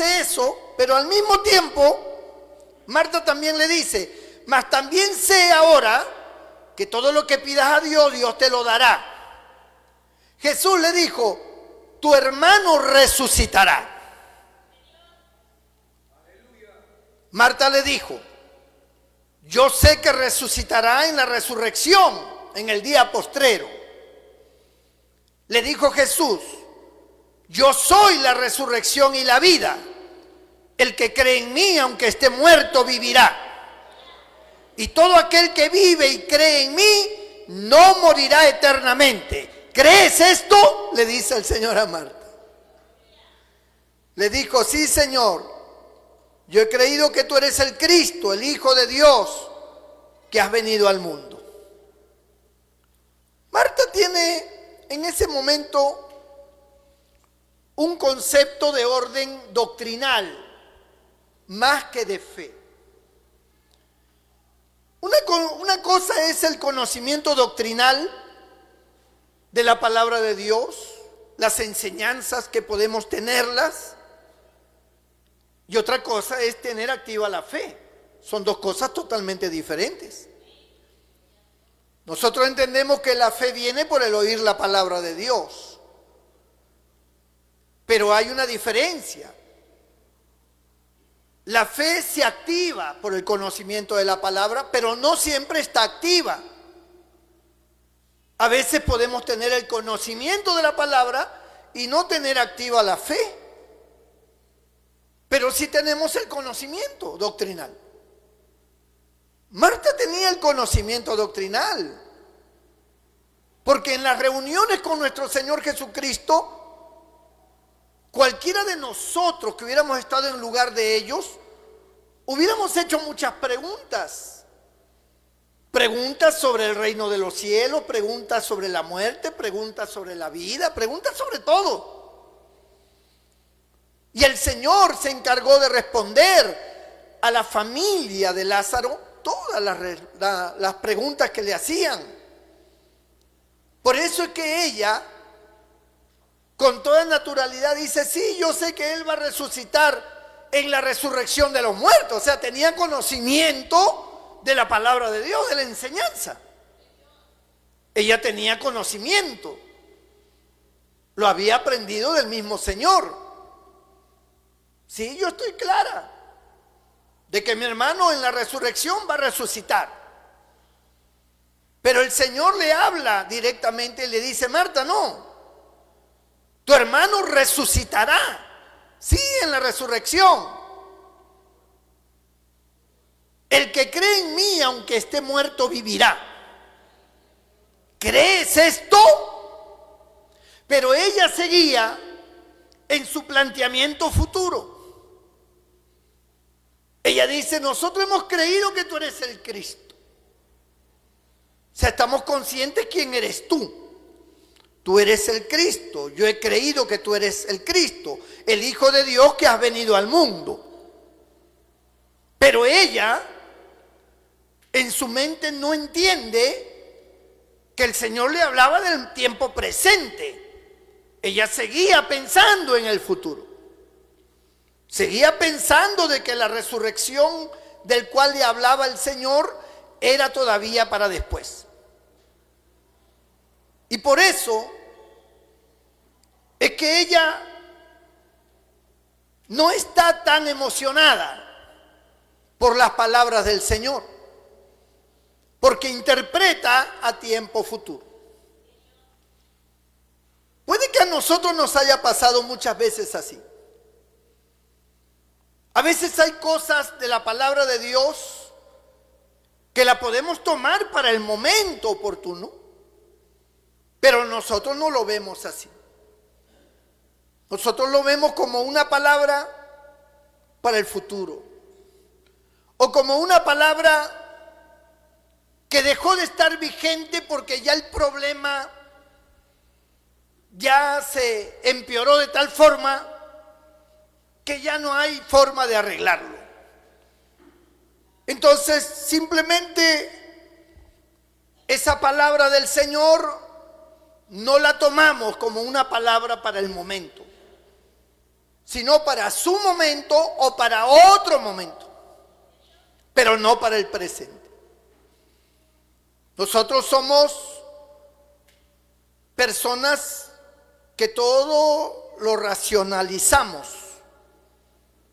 dice eso, pero al mismo tiempo, Marta también le dice, mas también sé ahora que todo lo que pidas a Dios, Dios te lo dará. Jesús le dijo, tu hermano resucitará. Marta le dijo, yo sé que resucitará en la resurrección, en el día postrero. Le dijo Jesús, yo soy la resurrección y la vida. El que cree en mí, aunque esté muerto, vivirá. Y todo aquel que vive y cree en mí, no morirá eternamente. ¿Crees esto?, le dice el Señor a Marta. Le dijo, sí, Señor, yo he creído que tú eres el Cristo, el Hijo de Dios, que has venido al mundo. Marta tiene en ese momento un concepto de orden doctrinal más que de fe. Una cosa es el conocimiento doctrinal de la palabra de Dios, las enseñanzas que podemos tenerlas, y otra cosa es tener activa la fe. Son dos cosas totalmente diferentes. Nosotros entendemos que la fe viene por el oír la palabra de Dios, pero hay una diferencia. La fe se activa por el conocimiento de la palabra, pero no siempre está activa. A veces podemos tener el conocimiento de la palabra y no tener activa la fe, pero sí tenemos el conocimiento doctrinal. Marta tenía el conocimiento doctrinal, porque en las reuniones con nuestro Señor Jesucristo, cualquiera de nosotros que hubiéramos estado en lugar de ellos, hubiéramos hecho muchas preguntas. Preguntas sobre el reino de los cielos, preguntas sobre la muerte, preguntas sobre la vida, preguntas sobre todo. Y el Señor se encargó de responder a la familia de Lázaro todas las preguntas que le hacían. Por eso es que ella, con toda naturalidad, dice, sí, yo sé que Él va a resucitar en la resurrección de los muertos. O sea, tenía conocimiento de la palabra de Dios, de la enseñanza. Ella tenía conocimiento. Lo había aprendido del mismo Señor. Sí, yo estoy clara de que mi hermano en la resurrección va a resucitar. Pero el Señor le habla directamente y le dice, Marta, no. Tu hermano resucitará, sí, en la resurrección. El que cree en mí, aunque esté muerto, vivirá. ¿Crees esto? Pero ella seguía en su planteamiento futuro. Ella dice, nosotros hemos creído que tú eres el Cristo. O sea, estamos conscientes quién eres tú. Tú eres el Cristo. Yo he creído que tú eres el Cristo, el Hijo de Dios que has venido al mundo. Pero ella, en su mente, no entiende que el Señor le hablaba del tiempo presente. Ella seguía pensando en el futuro. Seguía pensando de que la resurrección del cual le hablaba el Señor era todavía para después. Y por eso es que ella no está tan emocionada por las palabras del Señor, porque interpreta a tiempo futuro. Puede que a nosotros nos haya pasado muchas veces así. A veces hay cosas de la palabra de Dios que la podemos tomar para el momento oportuno, pero nosotros no lo vemos así. Nosotros lo vemos como una palabra para el futuro, o como una palabra que dejó de estar vigente porque ya el problema ya se empeoró de tal forma que ya no hay forma de arreglarlo. Entonces, simplemente esa palabra del Señor no la tomamos como una palabra para el momento, sino para su momento o para otro momento, pero no para el presente. Nosotros somos personas que todo lo racionalizamos.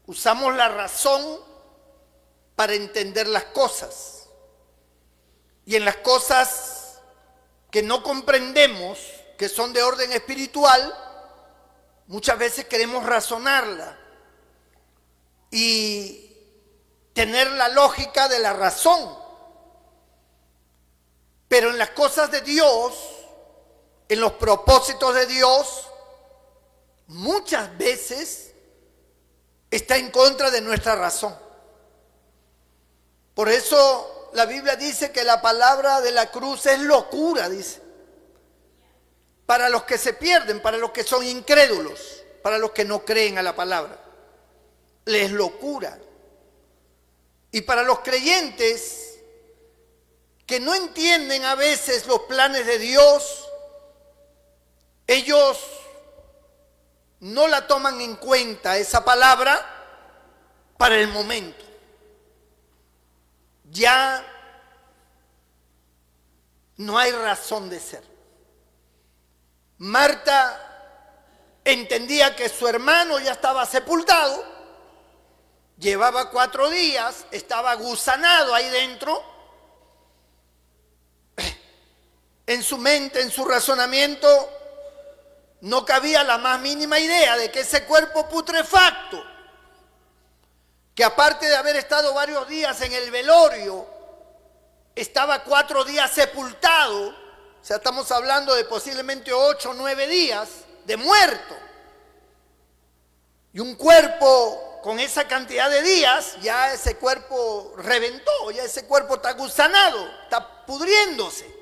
Usamos la razón para entender las cosas. Y en las cosas que no comprendemos, que son de orden espiritual, muchas veces queremos razonarla y tener la lógica de la razón. Pero en las cosas de Dios, en los propósitos de Dios, muchas veces está en contra de nuestra razón. Por eso la Biblia dice que la palabra de la cruz es locura, dice. Para los que se pierden, para los que son incrédulos, para los que no creen a la palabra, les es locura. Y para los creyentes que no entienden a veces los planes de Dios, ellos no la toman en cuenta esa palabra para el momento. Ya no hay razón de ser. Marta entendía que su hermano ya estaba sepultado, llevaba 4 días, estaba gusanado ahí dentro. En su mente, en su razonamiento, no cabía la más mínima idea de que ese cuerpo putrefacto, que aparte de haber estado varios días en el velorio, estaba 4 días sepultado, o sea, estamos hablando de posiblemente 8 o 9 días de muerto. Y un cuerpo con esa cantidad de días, ya ese cuerpo reventó, ya ese cuerpo está gusanado, está pudriéndose.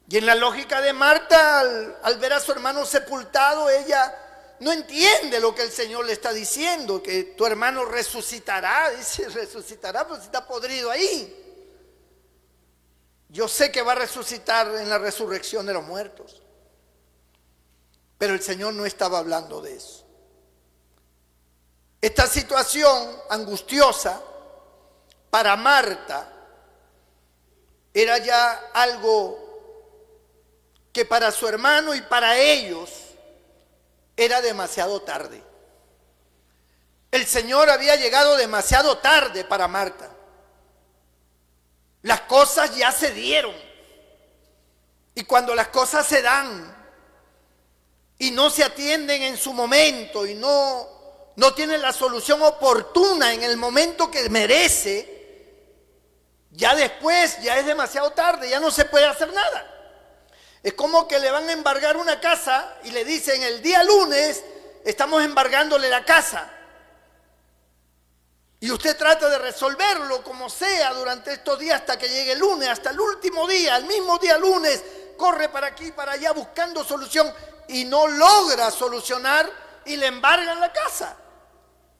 Y en la lógica de Marta, al ver a su hermano sepultado, ella no entiende lo que el Señor le está diciendo, que tu hermano resucitará. Dice, resucitará, pues está podrido ahí. Yo sé que va a resucitar en la resurrección de los muertos. Pero el Señor no estaba hablando de eso. Esta situación angustiosa para Marta era ya algo que para su hermano y para ellos era demasiado tarde. El Señor había llegado demasiado tarde para Marta. Las cosas ya se dieron. Y cuando las cosas se dan y no se atienden en su momento y no tienen la solución oportuna en el momento que merece, ya después ya es demasiado tarde, ya no se puede hacer nada. Es como que le van a embargar una casa y le dicen el día lunes estamos embargándole la casa. Y usted trata de resolverlo como sea durante estos días hasta que llegue el lunes, hasta el último día, el mismo día lunes, corre para aquí, para allá buscando solución y no logra solucionar y le embargan la casa.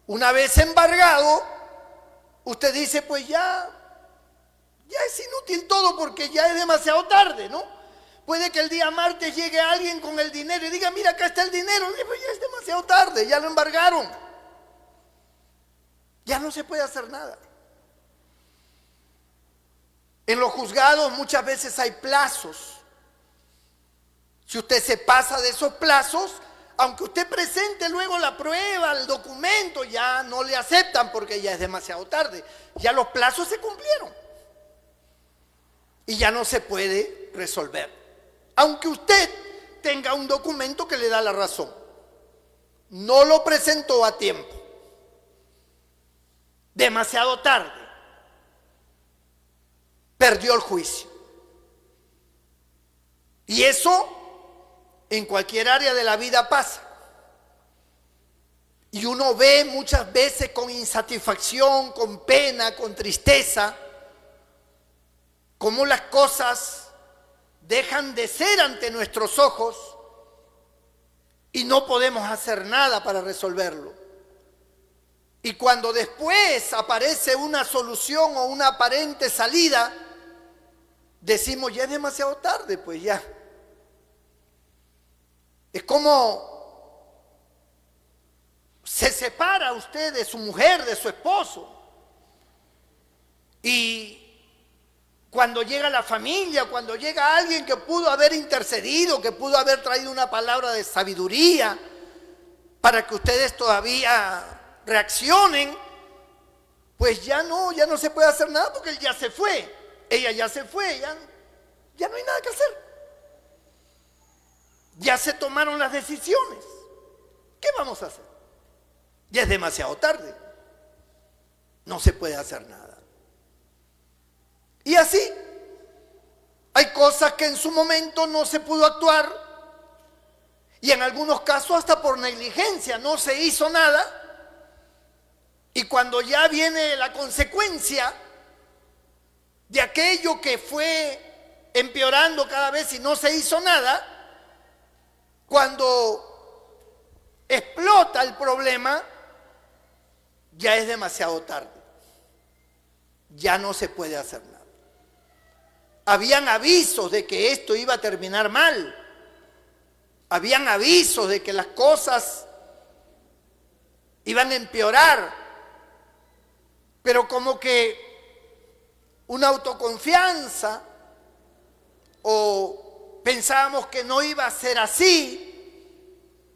Una vez embargado, usted dice pues ya es inútil todo porque ya es demasiado tarde, ¿no? Puede que el día martes llegue alguien con el dinero y diga, mira, acá está el dinero. Y pues ya es demasiado tarde, ya lo embargaron. Ya no se puede hacer nada. En los juzgados muchas veces hay plazos. Si usted se pasa de esos plazos, aunque usted presente luego la prueba, el documento, ya no le aceptan porque ya es demasiado tarde. Ya los plazos se cumplieron. Y ya no se puede resolver. Aunque usted tenga un documento que le da la razón. No lo presentó a tiempo. Demasiado tarde. Perdió el juicio. Y eso en cualquier área de la vida pasa. Y uno ve muchas veces con insatisfacción, con pena, con tristeza, cómo las cosas dejan de ser ante nuestros ojos y no podemos hacer nada para resolverlo. Y cuando después aparece una solución o una aparente salida, decimos ya es demasiado tarde, pues ya. Es como se separa usted de su mujer, de su esposo. Y cuando llega la familia, cuando llega alguien que pudo haber intercedido, que pudo haber traído una palabra de sabiduría para que ustedes todavía reaccionen, pues ya no se puede hacer nada porque él ya se fue, ella ya se fue, ya no hay nada que hacer. Ya se tomaron las decisiones. ¿Qué vamos a hacer? Ya es demasiado tarde. No se puede hacer nada. Y así, hay cosas que en su momento no se pudo actuar y en algunos casos hasta por negligencia no se hizo nada. Y cuando ya viene la consecuencia de aquello que fue empeorando cada vez y no se hizo nada, cuando explota el problema, ya es demasiado tarde. Ya no se puede hacer nada. Habían avisos de que esto iba a terminar mal. Habían avisos de que las cosas iban a empeorar. Pero como que una autoconfianza o pensábamos que no iba a ser así,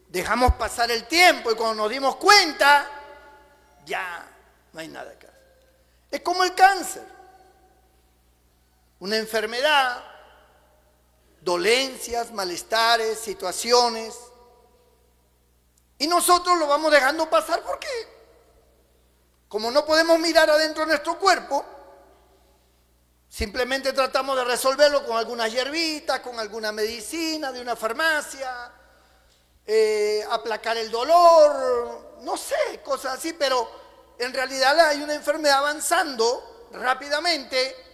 dejamos pasar el tiempo y cuando nos dimos cuenta, ya no hay nada que hacer. Es como el cáncer. Una enfermedad, dolencias, malestares, situaciones. Y nosotros lo vamos dejando pasar porque, como no podemos mirar adentro de nuestro cuerpo, simplemente tratamos de resolverlo con algunas hierbitas, con alguna medicina de una farmacia, aplacar el dolor, no sé, cosas así, pero en realidad hay una enfermedad avanzando rápidamente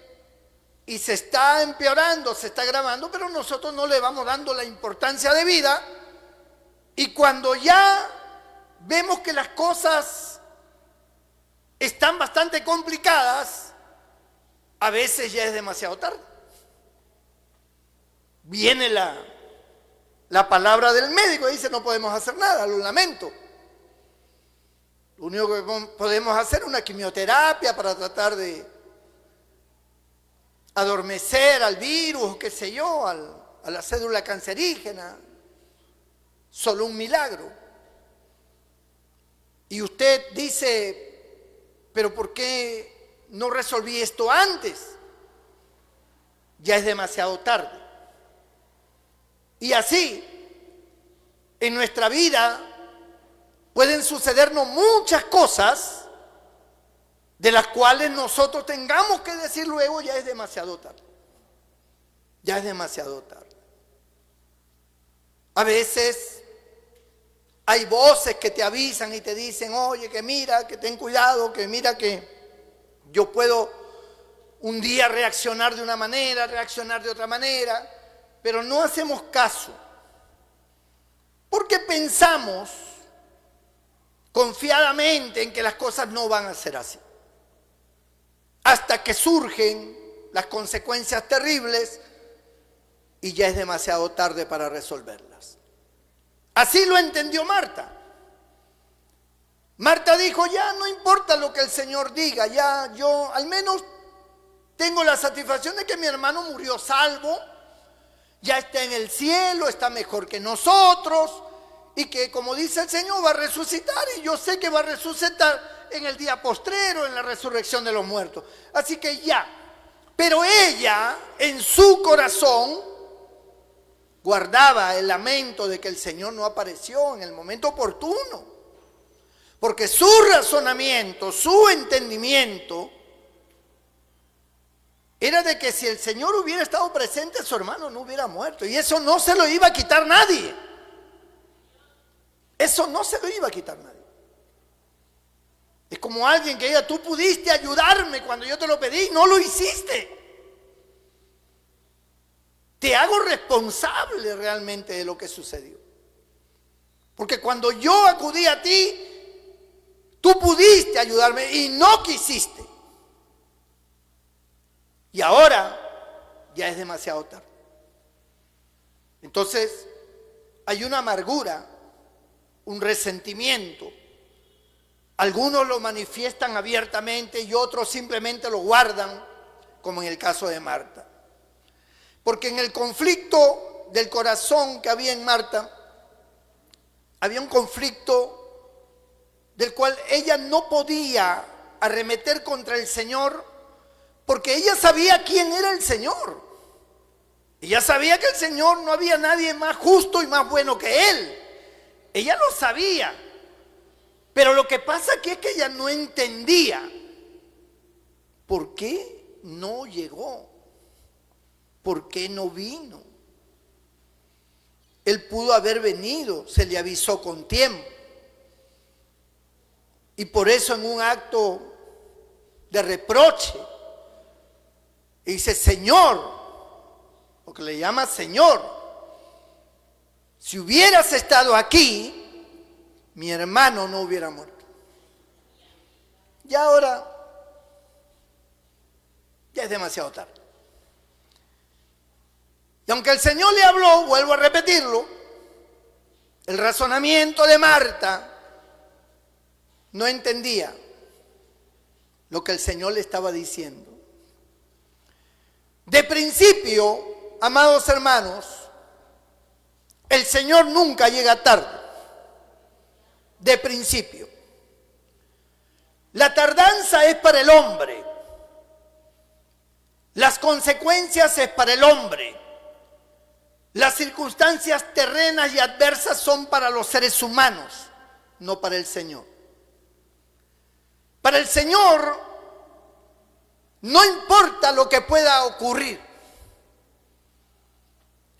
y se está empeorando, se está agravando, pero nosotros no le vamos dando la importancia de vida. Y cuando ya vemos que las cosas están bastante complicadas, a veces ya es demasiado tarde. Viene la palabra del médico y dice: no podemos hacer nada, lo lamento. Lo único que podemos hacer es una quimioterapia para tratar de adormecer al virus, qué sé yo, a la célula cancerígena. Solo un milagro. Y usted dice: pero ¿por qué no resolví esto antes? Ya es demasiado tarde. Y así, en nuestra vida pueden sucedernos muchas cosas de las cuales nosotros tengamos que decir luego: ya es demasiado tarde. Ya es demasiado tarde. A veces hay voces que te avisan y te dicen: oye, que mira, que ten cuidado, que mira que yo puedo un día reaccionar de una manera, reaccionar de otra manera, pero no hacemos caso, porque pensamos confiadamente en que las cosas no van a ser así. Hasta que surgen las consecuencias terribles y ya es demasiado tarde para resolverlas. Así lo entendió Marta. Marta dijo: ya no importa lo que el Señor diga, ya yo al menos tengo la satisfacción de que mi hermano murió salvo, ya está en el cielo, está mejor que nosotros, y que, como dice el Señor, va a resucitar, y yo sé que va a resucitar en el día postrero, en la resurrección de los muertos. Así que ya. Pero ella, en su corazón, guardaba el lamento de que el Señor no apareció en el momento oportuno. Porque su razonamiento, su entendimiento, era de que si el Señor hubiera estado presente, su hermano no hubiera muerto. Y eso no se lo iba a quitar nadie. Eso no se lo iba a quitar nadie. Es como alguien que diga: tú pudiste ayudarme cuando yo te lo pedí y no lo hiciste. Te hago responsable realmente de lo que sucedió. Porque cuando yo acudí a ti, tú pudiste ayudarme y no quisiste. Y ahora ya es demasiado tarde. Entonces hay una amargura, un resentimiento, Algunos lo manifiestan abiertamente y otros simplemente lo guardan, como en el caso de Marta. Porque en el conflicto del corazón que había en Marta, había un conflicto del cual ella no podía arremeter contra el Señor, porque ella sabía quién era el Señor. Ella sabía que el Señor no había nadie más justo y más bueno que Él. Ella lo sabía. Pero lo que pasa aquí es que ella no entendía por qué no llegó, por qué no vino. Él pudo haber venido, se le avisó con tiempo. Y por eso en un acto de reproche, dice: Señor, porque le llama Señor, si hubieras estado aquí, mi hermano no hubiera muerto. Y ahora ya es demasiado tarde. Y aunque el Señor le habló, vuelvo a repetirlo, el razonamiento de Marta no entendía lo que el Señor le estaba diciendo. De principio, amados hermanos, el Señor nunca llega tarde. De principio. La tardanza es para el hombre. Las consecuencias es para el hombre. Las circunstancias terrenas y adversas son para los seres humanos, no para el Señor. Para el Señor no importa lo que pueda ocurrir.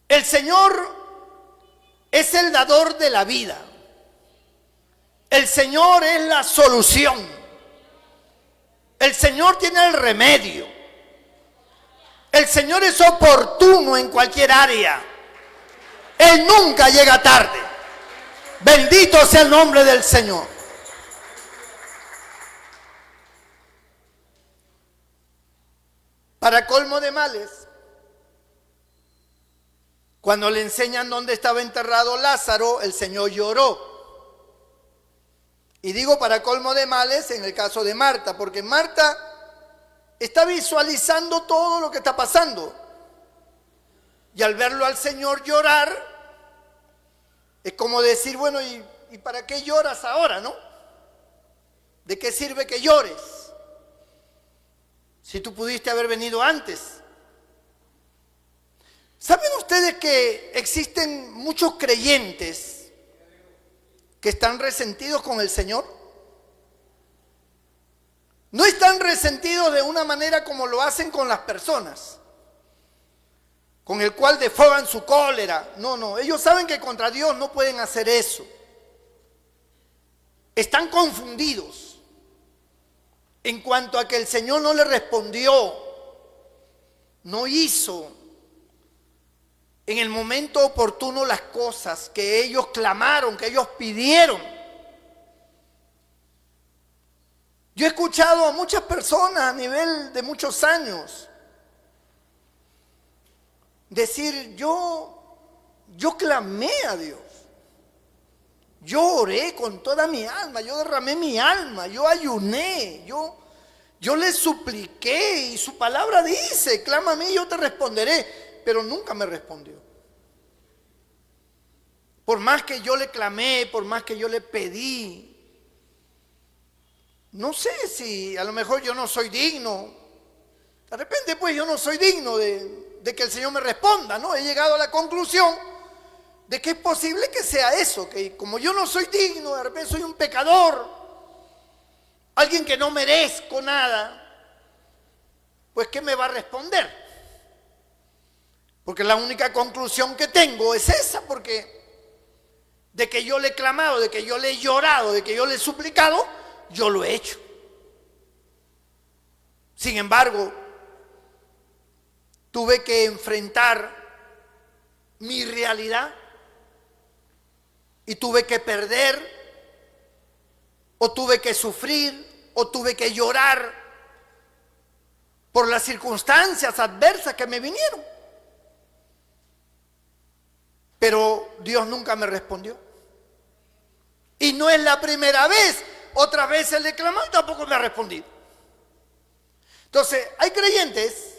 El Señor es el dador de la vida. El Señor es la solución. El Señor tiene el remedio. El Señor es oportuno en cualquier área. Él nunca llega tarde. Bendito sea el nombre del Señor. Para colmo de males, cuando le enseñan dónde estaba enterrado Lázaro, el Señor lloró. Y digo para colmo de males en el caso de Marta, porque Marta está visualizando todo lo que está pasando. Y al verlo al Señor llorar, es como decir: bueno, ¿y para qué lloras ahora, no? ¿De qué sirve que llores si tú pudiste haber venido antes? ¿Saben ustedes que existen muchos creyentes que están resentidos con el Señor? No están resentidos de una manera como lo hacen con las personas, con el cual desfogan su cólera. No, ellos saben que contra Dios no pueden hacer eso. Están confundidos en cuanto a que el Señor no le respondió, no hizo en el momento oportuno las cosas que ellos clamaron, que ellos pidieron. Yo he escuchado a muchas personas a nivel de muchos años decir: yo clamé a Dios, yo oré con toda mi alma, yo derramé mi alma, yo ayuné, yo le supliqué, y su palabra dice: clama a mí y yo te responderé. Pero nunca me respondió. Por más que yo le clamé, por más que yo le pedí, no sé si a lo mejor yo no soy digno. De repente pues yo no soy digno de que el Señor me responda, ¿no? He llegado a la conclusión de que es posible que sea eso, que como yo no soy digno, de repente soy un pecador, alguien que no merezco nada, pues ¿qué me va a responder? Porque la única conclusión que tengo es esa, porque de que yo le he clamado, de que yo le he llorado, de que yo le he suplicado, yo lo he hecho. Sin embargo, tuve que enfrentar mi realidad y tuve que perder, o tuve que sufrir, o tuve que llorar por las circunstancias adversas que me vinieron. Pero Dios nunca me respondió. Y no es la primera vez, otras veces le he clamado y tampoco me ha respondido. Entonces, hay creyentes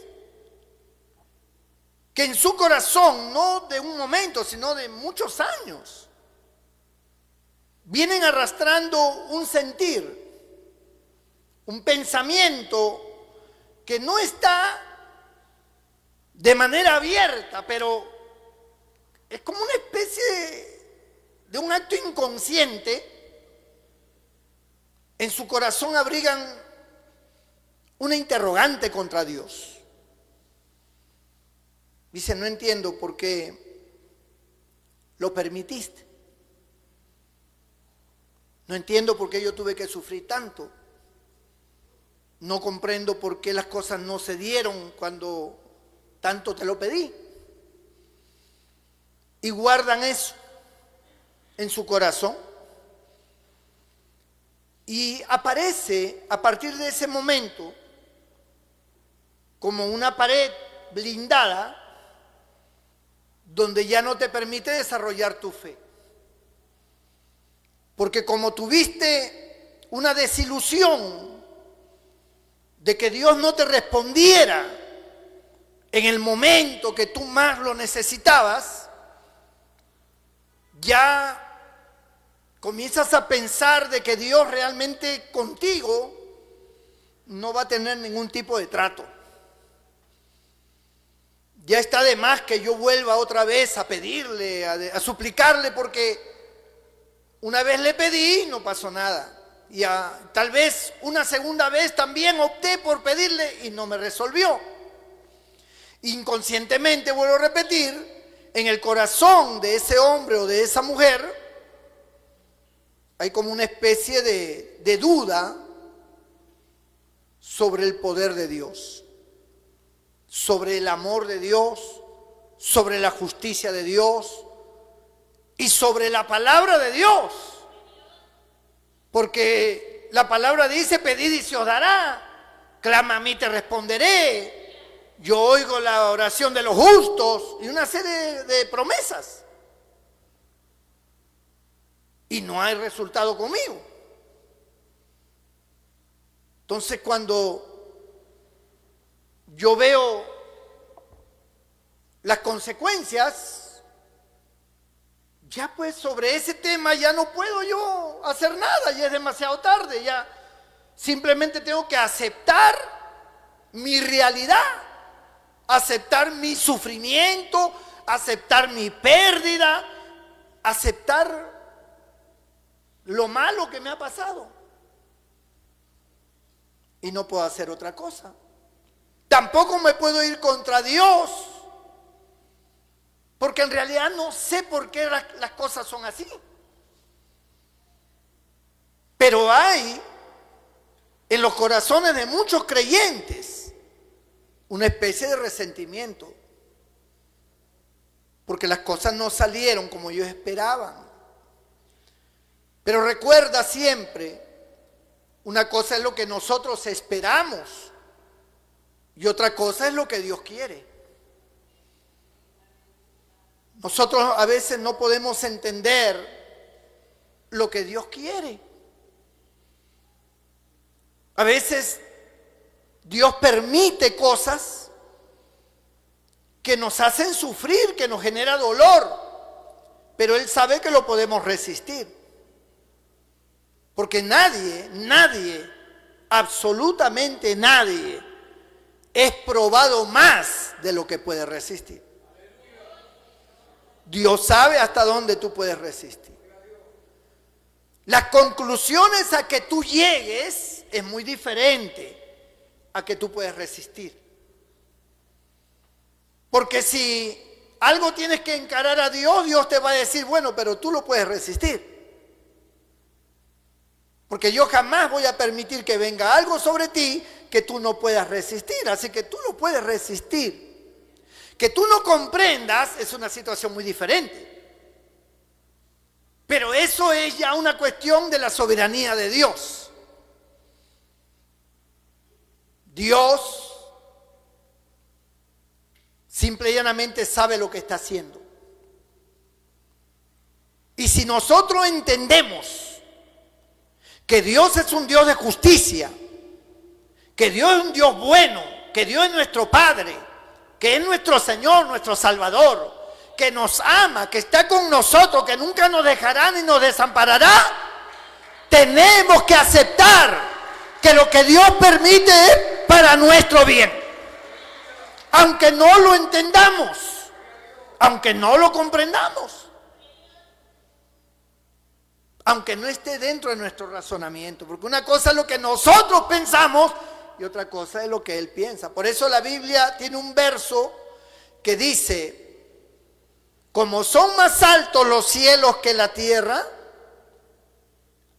que en su corazón, no de un momento, sino de muchos años, vienen arrastrando un sentir, un pensamiento que no está de manera abierta, pero es como una especie de un acto inconsciente. En su corazón abrigan una interrogante contra Dios. Dice, no entiendo por qué lo permitiste. No entiendo por qué yo tuve que sufrir tanto. No comprendo por qué las cosas no se dieron cuando tanto te lo pedí. Y guardan eso en su corazón. Y aparece a partir de ese momento como una pared blindada donde ya no te permite desarrollar tu fe. Porque como tuviste una desilusión de que Dios no te respondiera en el momento que tú más lo necesitabas, ya comienzas a pensar de que Dios realmente contigo no va a tener ningún tipo de trato. Ya está de más que yo vuelva otra vez a pedirle, a suplicarle, porque una vez le pedí y no pasó nada. Y tal vez una segunda vez también opté por pedirle y no me resolvió. Inconscientemente, vuelvo a repetir, en el corazón de ese hombre o de esa mujer hay como una especie de duda sobre el poder de Dios, sobre el amor de Dios, sobre la justicia de Dios y sobre la palabra de Dios. Porque la palabra dice, pedid y se os dará, clama a mí te responderé, yo oigo la oración de los justos, y una serie de promesas. Y no hay resultado conmigo. Entonces, cuando yo veo las consecuencias, ya pues sobre ese tema ya no puedo yo hacer nada, ya es demasiado tarde, ya simplemente tengo que aceptar mi realidad, aceptar mi sufrimiento, aceptar mi pérdida, aceptar lo malo que me ha pasado. Y no puedo hacer otra cosa. Tampoco me puedo ir contra Dios, porque en realidad no sé por qué las cosas son así. Pero hay en los corazones de muchos creyentes una especie de resentimiento, porque las cosas no salieron como ellos esperaban. Pero recuerda siempre, una cosa es lo que nosotros esperamos y otra cosa es lo que Dios quiere. Nosotros a veces no podemos entender lo que Dios quiere. A veces Dios permite cosas que nos hacen sufrir, que nos genera dolor, pero Él sabe que lo podemos resistir. Porque nadie, absolutamente nadie, es probado más de lo que puede resistir. Dios sabe hasta dónde tú puedes resistir. Las conclusiones a que tú llegues es muy diferente a que tú puedes resistir. Porque si algo tienes que encarar a Dios, Dios te va a decir, bueno, pero tú lo puedes resistir. Porque yo jamás voy a permitir que venga algo sobre ti que tú no puedas resistir. Así que tú lo puedes resistir. Que tú no comprendas es una situación muy diferente. Pero eso es ya una cuestión de la soberanía de Dios. Dios simple y llanamente sabe lo que está haciendo. Y si nosotros entendemos que Dios es un Dios de justicia, que Dios es un Dios bueno, que Dios es nuestro Padre, que es nuestro Señor, nuestro Salvador, que nos ama, que está con nosotros, que nunca nos dejará ni nos desamparará, tenemos que aceptar que lo que Dios permite es para nuestro bien. Aunque no lo entendamos, aunque no lo comprendamos, aunque no esté dentro de nuestro razonamiento, porque una cosa es lo que nosotros pensamos y otra cosa es lo que Él piensa. Por eso la Biblia tiene un verso que dice: como son más altos los cielos que la tierra,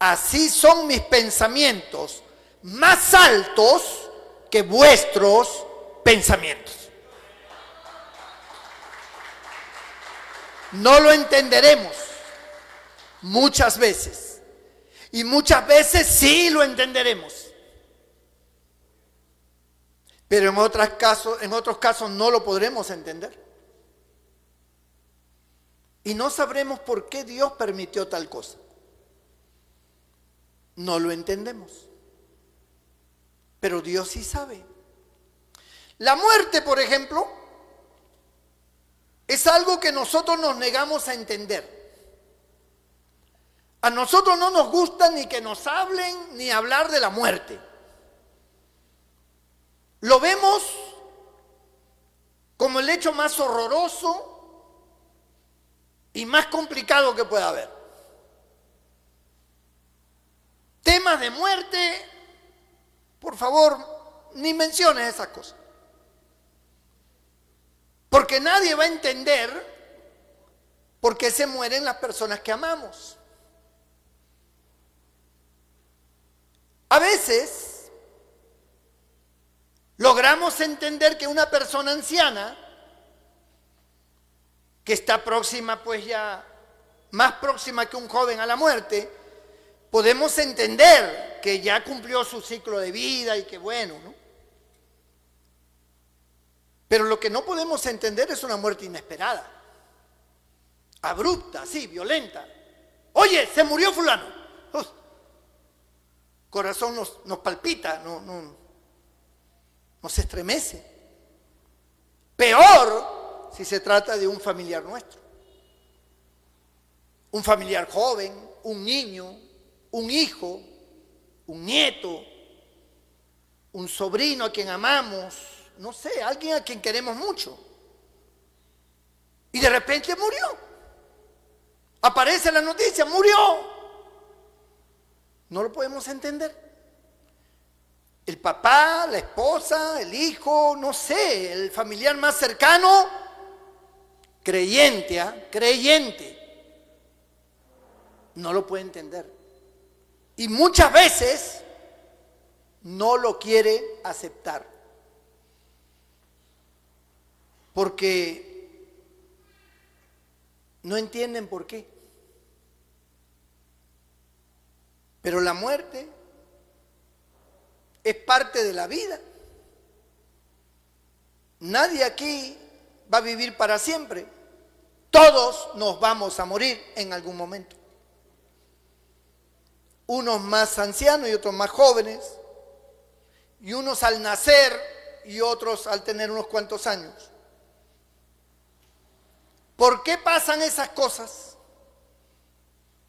así son mis pensamientos más altos que vuestros pensamientos. No lo entenderemos muchas veces, y muchas veces sí lo entenderemos, pero en otros casos no lo podremos entender. Y no sabremos por qué Dios permitió tal cosa. No lo entendemos. Pero Dios sí sabe. La muerte, por ejemplo, es algo que nosotros nos negamos a entender. A nosotros no nos gusta ni que nos hablen ni hablar de la muerte. Lo vemos como el hecho más horroroso y más complicado que pueda haber. Temas de muerte, por favor, ni menciones esas cosas. Porque nadie va a entender por qué se mueren las personas que amamos. A veces logramos entender que una persona anciana, que está próxima, pues ya más próxima que un joven a la muerte, podemos entender que ya cumplió su ciclo de vida y que bueno, ¿no? Pero lo que no podemos entender es una muerte inesperada, abrupta, así, violenta. Oye, se murió fulano. Uf, corazón nos palpita, nos estremece. Peor si se trata de un familiar nuestro, un familiar joven, un niño, un hijo, un nieto, un sobrino a quien amamos, no sé, alguien a quien queremos mucho. Y de repente murió. Aparece la noticia, murió. No lo podemos entender. El papá, la esposa, el hijo, no sé, el familiar más cercano, creyente, no lo puede entender. Y muchas veces no lo quiere aceptar. Porque no entienden por qué. Pero la muerte es parte de la vida. Nadie aquí va a vivir para siempre. Todos nos vamos a morir en algún momento. Unos más ancianos y otros más jóvenes. Y unos al nacer y otros al tener unos cuantos años. ¿Por qué pasan esas cosas?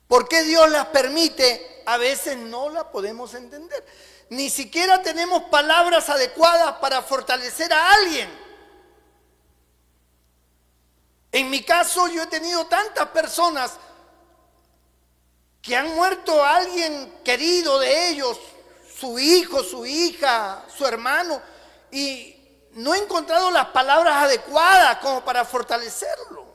¿Por qué Dios las permite? A veces no las podemos entender. Ni siquiera tenemos palabras adecuadas para fortalecer a alguien. En mi caso, yo he tenido tantas personas que han muerto a alguien querido de ellos, su hijo, su hija, su hermano, y no he encontrado las palabras adecuadas como para fortalecerlo.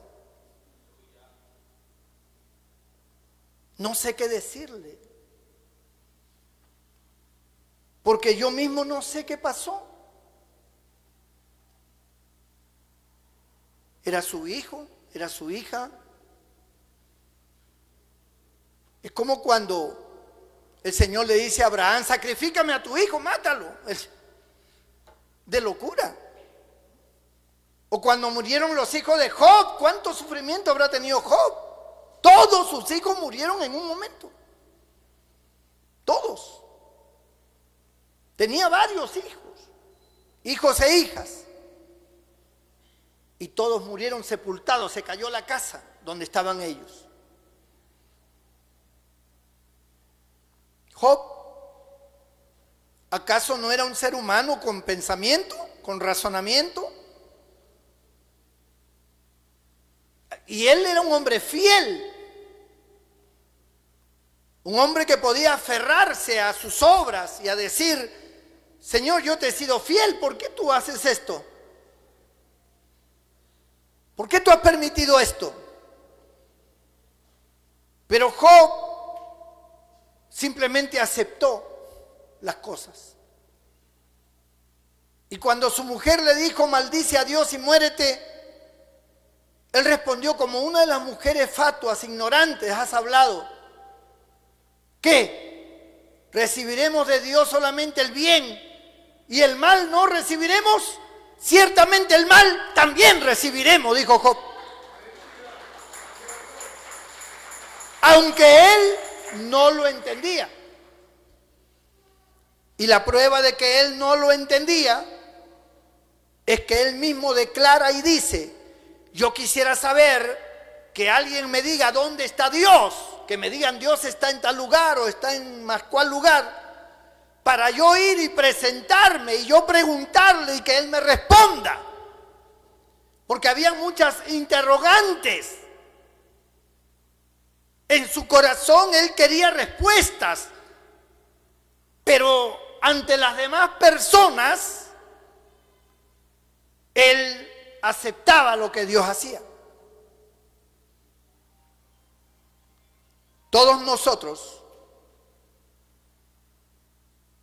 No sé qué decirle. Porque yo mismo no sé qué pasó. ¿Era su hijo? ¿Era su hija? Es como cuando el Señor le dice a Abraham: sacrifícame a tu hijo, mátalo. De locura. O cuando murieron los hijos de Job, ¿cuánto sufrimiento habrá tenido Job? Todos sus hijos murieron en un momento. Todos. Tenía varios hijos e hijas. Y todos murieron sepultados, se cayó la casa donde estaban ellos. Job, ¿acaso no era un ser humano con pensamiento, con razonamiento? Y él era un hombre fiel, un hombre que podía aferrarse a sus obras y a decir: Señor, yo te he sido fiel, ¿por qué tú haces esto? ¿Por qué tú has permitido esto? Pero Job simplemente aceptó las cosas. Y cuando su mujer le dijo: maldice a Dios y muérete, él respondió como una de las mujeres fatuas, ignorantes: has hablado. ¿Qué? ¿Recibiremos de Dios solamente el bien y el mal no recibiremos? Ciertamente el mal también recibiremos, dijo Job. Aunque él no lo entendía. Y la prueba de que él no lo entendía es que él mismo declara y dice: yo quisiera saber, que alguien me diga dónde está Dios, que me digan Dios está en tal lugar o está en más cual lugar, para yo ir y presentarme y yo preguntarle y que él me responda. Porque había muchas interrogantes. En su corazón él quería respuestas, pero ante las demás personas él aceptaba lo que Dios hacía. Todos nosotros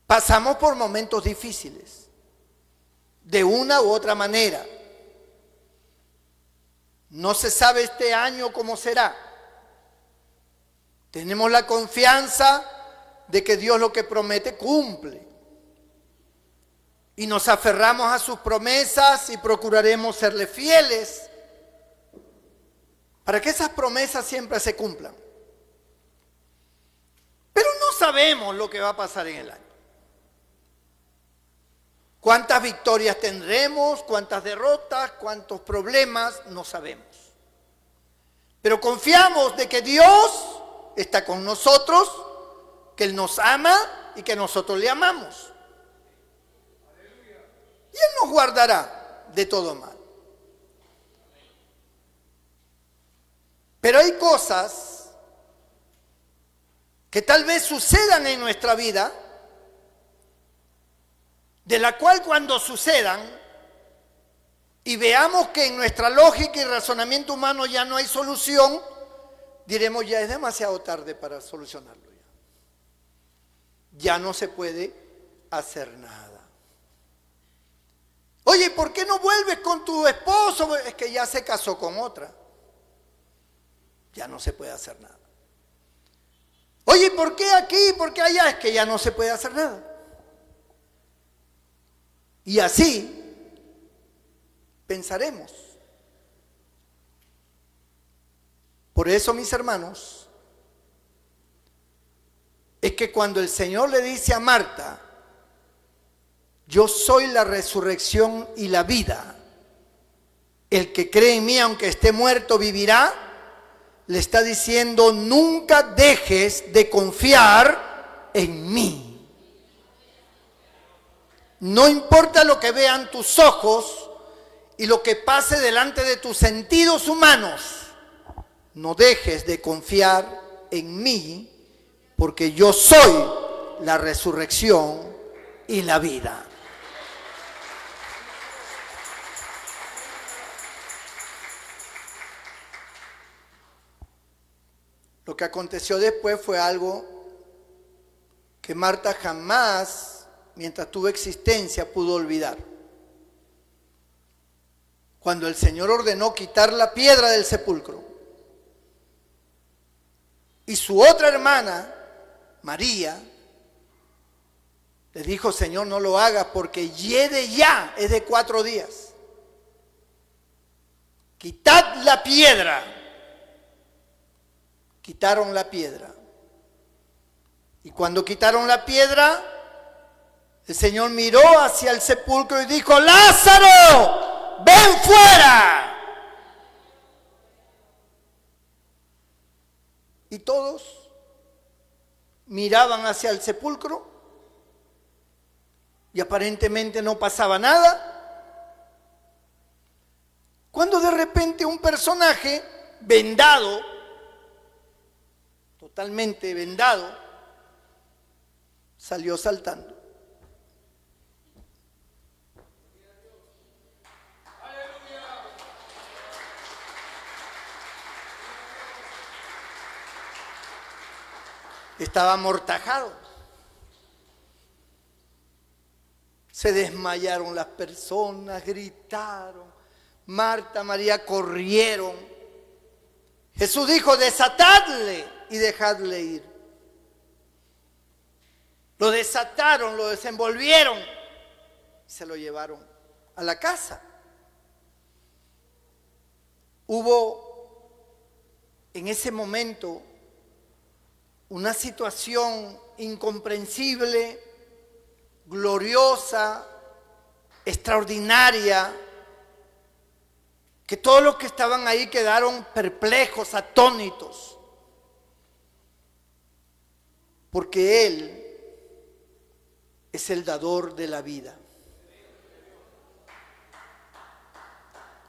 pasamos por momentos difíciles, de una u otra manera. No se sabe este año cómo será. Tenemos la confianza de que Dios lo que promete cumple. Y nos aferramos a sus promesas y procuraremos serle fieles para que esas promesas siempre se cumplan. Pero no sabemos lo que va a pasar en el año. ¿Cuántas victorias tendremos? ¿Cuántas derrotas? ¿Cuántos problemas? No sabemos. Pero confiamos de que Dios está con nosotros, que Él nos ama y que nosotros le amamos. Y Él nos guardará de todo mal. Pero hay cosas que tal vez sucedan en nuestra vida, de la cual cuando sucedan y veamos que en nuestra lógica y razonamiento humano ya no hay solución, diremos: ya es demasiado tarde para solucionarlo. Ya no se puede hacer nada. Oye, ¿por qué no vuelves con tu esposo? Es que ya se casó con otra. Ya no se puede hacer nada. Oye, ¿por qué aquí? ¿Por qué allá? Es que ya no se puede hacer nada. Y así pensaremos. Por eso, mis hermanos, es que cuando el Señor le dice a Marta: yo soy la resurrección y la vida, el que cree en mí aunque esté muerto vivirá, le está diciendo: nunca dejes de confiar en mí. No importa lo que vean tus ojos y lo que pase delante de tus sentidos humanos, no dejes de confiar en mí, porque yo soy la resurrección y la vida. Lo que aconteció después fue algo que Marta jamás, mientras tuvo existencia, pudo olvidar. Cuando el Señor ordenó quitar la piedra del sepulcro, y su otra hermana, María, le dijo: Señor, no lo hagas porque hiede ya, es de 4 días. Quitad la piedra. Quitaron la piedra. Y cuando quitaron la piedra, El Señor miró hacia el sepulcro y dijo: Lázaro, ven fuera. Y todos miraban hacia el sepulcro y aparentemente no pasaba nada. Cuando de repente un personaje vendado, totalmente vendado, salió saltando. Estaba amortajado. Se desmayaron las personas, gritaron. Marta, María corrieron. Jesús dijo: desatadle y dejadle ir. Lo desataron, lo desenvolvieron, se lo llevaron a la casa. Hubo en ese momento una situación incomprensible, gloriosa, extraordinaria, que todos los que estaban ahí quedaron perplejos, atónitos, porque Él es el dador de la vida.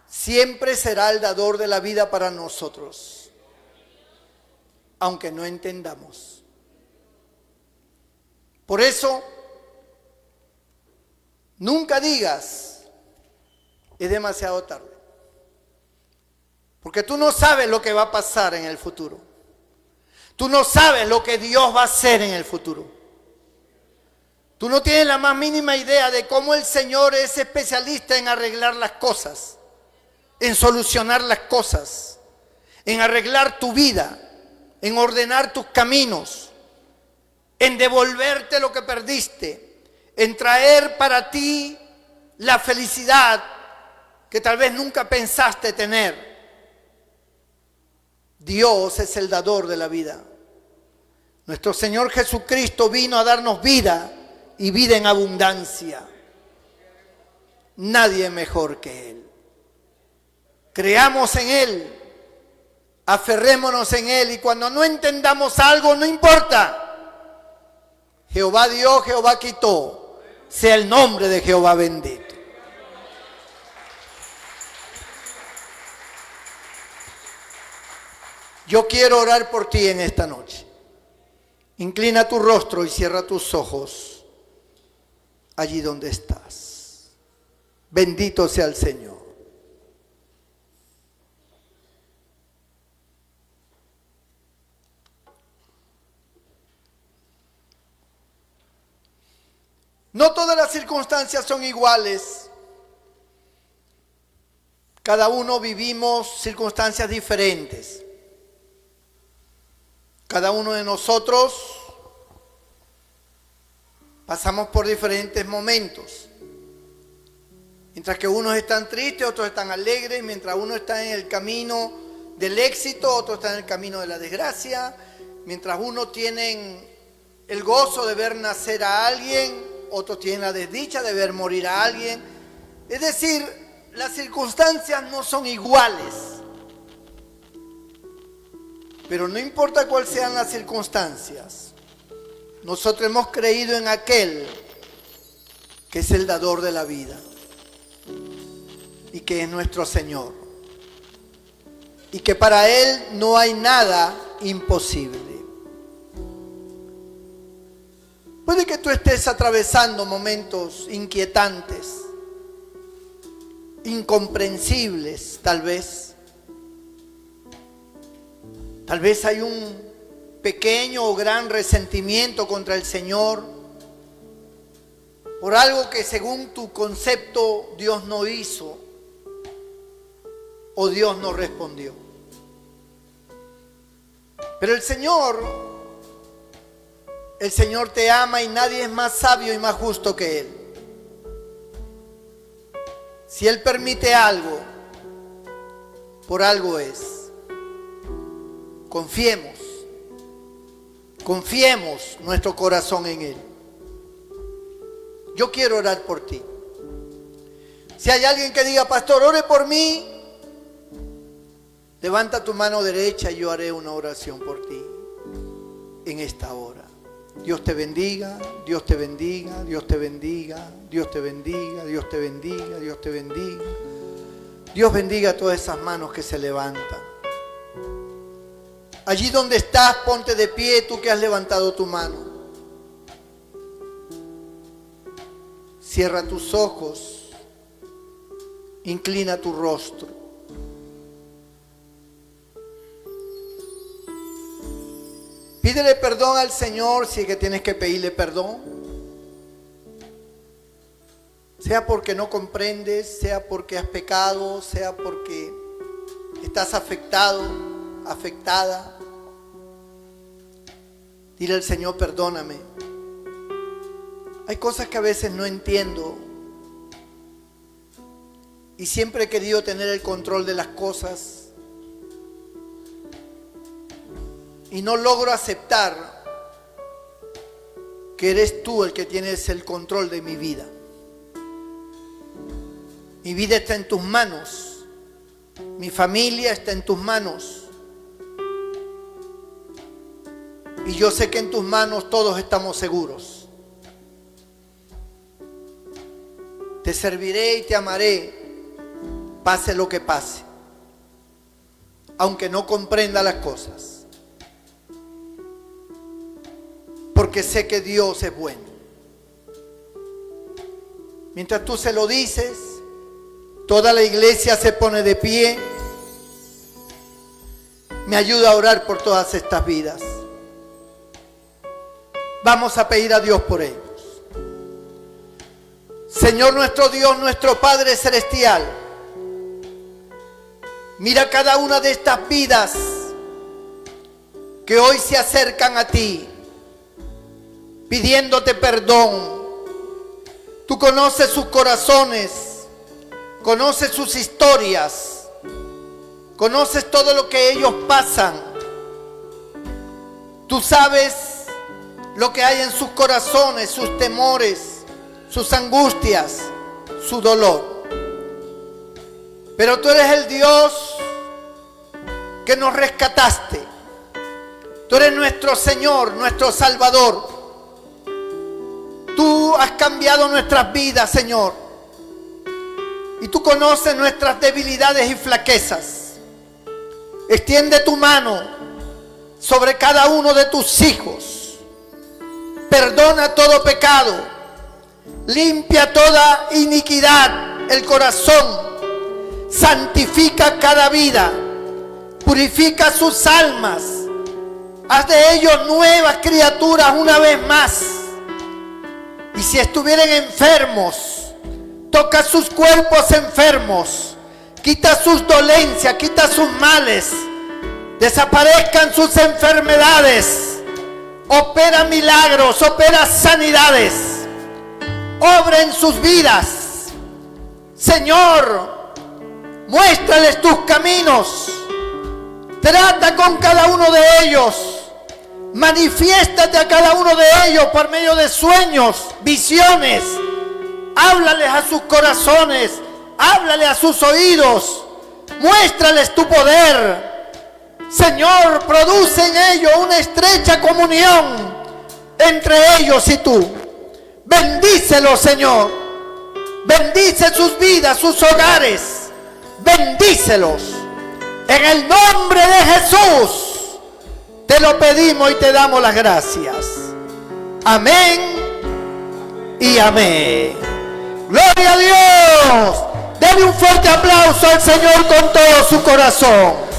Siempre será el dador de la vida para nosotros, aunque no entendamos. Por eso, nunca digas: es demasiado tarde. Porque tú no sabes lo que va a pasar en el futuro. Tú no sabes lo que Dios va a hacer en el futuro. Tú no tienes la más mínima idea de cómo el Señor es especialista en arreglar las cosas, en solucionar las cosas, en arreglar tu vida, en ordenar tus caminos, en devolverte lo que perdiste, en traer para ti la felicidad que tal vez nunca pensaste tener. Dios es el dador de la vida. Nuestro Señor Jesucristo vino a darnos vida y vida en abundancia. Nadie mejor que Él. Creamos en Él, aferrémonos en Él, y cuando no entendamos algo, no importa. Jehová dio, Jehová quitó. Sea el nombre de Jehová bendito. Yo quiero orar por ti en esta noche. Inclina tu rostro y cierra tus ojos allí donde estás. Bendito sea el Señor. No todas las circunstancias son iguales. Cada uno vivimos circunstancias diferentes. Cada uno de nosotros pasamos por diferentes momentos. Mientras que unos están tristes, otros están alegres. Mientras uno está en el camino del éxito, otro está en el camino de la desgracia. Mientras uno tiene el gozo de ver nacer a alguien, otros tienen la desdicha de ver morir a alguien. Es decir, las circunstancias no son iguales. Pero no importa cuáles sean las circunstancias, nosotros hemos creído en aquel que es el dador de la vida y que es nuestro Señor, y que para Él no hay nada imposible. Puede que tú estés atravesando momentos inquietantes, incomprensibles tal vez. Tal vez hay un pequeño o gran resentimiento contra el Señor por algo que según tu concepto Dios no hizo o Dios no respondió. Pero el Señor te ama y nadie es más sabio y más justo que Él. Si Él permite algo, por algo es. Confiemos nuestro corazón en Él. Yo quiero orar por ti. Si hay alguien que diga, pastor, ore por mí, levanta tu mano derecha y yo haré una oración por ti en esta hora. Dios te bendiga, Dios te bendiga, Dios te bendiga, Dios te bendiga, Dios te bendiga, Dios te bendiga. Dios bendiga a todas esas manos que se levantan. Allí donde estás, ponte de pie, tú que has levantado tu mano. Cierra tus ojos, inclina tu rostro. Pídele perdón al Señor si es que tienes que pedirle perdón. Sea porque no comprendes, sea porque has pecado, sea porque estás afectado, afectada. Dile al Señor, perdóname. Hay cosas que a veces no entiendo y siempre he querido tener el control de las cosas. Y no logro aceptar que eres tú el que tienes el control de mi vida. Mi vida está en tus manos. Mi familia está en tus manos. Y yo sé que en tus manos todos estamos seguros. Te serviré y te amaré, pase lo que pase. Aunque no comprenda las cosas. Porque sé que Dios es bueno. Mientras tú se lo dices, toda la iglesia se pone de pie. Me ayuda a orar por todas estas vidas. Vamos a pedir a Dios por ellos. Señor nuestro Dios, nuestro Padre Celestial, mira cada una de estas vidas que hoy se acercan a ti, pidiéndote perdón. Tú conoces sus corazones, conoces sus historias, conoces todo lo que ellos pasan. Tú sabes lo que hay en sus corazones, sus temores, sus angustias, su dolor. Pero tú eres el Dios que nos rescataste. Tú eres nuestro Señor, nuestro Salvador. Tú has cambiado nuestras vidas, Señor. Y tú conoces nuestras debilidades y flaquezas. Extiende tu mano sobre cada uno de tus hijos. Perdona todo pecado. Limpia toda iniquidad el corazón. Santifica cada vida. Purifica sus almas. Haz de ellos nuevas criaturas una vez más. Y si estuvieran enfermos, toca sus cuerpos enfermos. Quita sus dolencias, quita sus males. Desaparezcan sus enfermedades. Opera milagros, opera sanidades. Obra en sus vidas. Señor, muéstrales tus caminos. Trata con cada uno de ellos. Manifiéstate a cada uno de ellos por medio de sueños, visiones. Háblales a sus corazones. Háblales a sus oídos. Muéstrales tu poder. Señor, produce en ellos una estrecha comunión entre ellos y tú. Bendícelos, Señor. Bendice sus vidas, sus hogares. Bendícelos. En el nombre de Jesús te lo pedimos y te damos las gracias. Amén y amén. Gloria a Dios. Dale un fuerte aplauso al Señor con todo su corazón.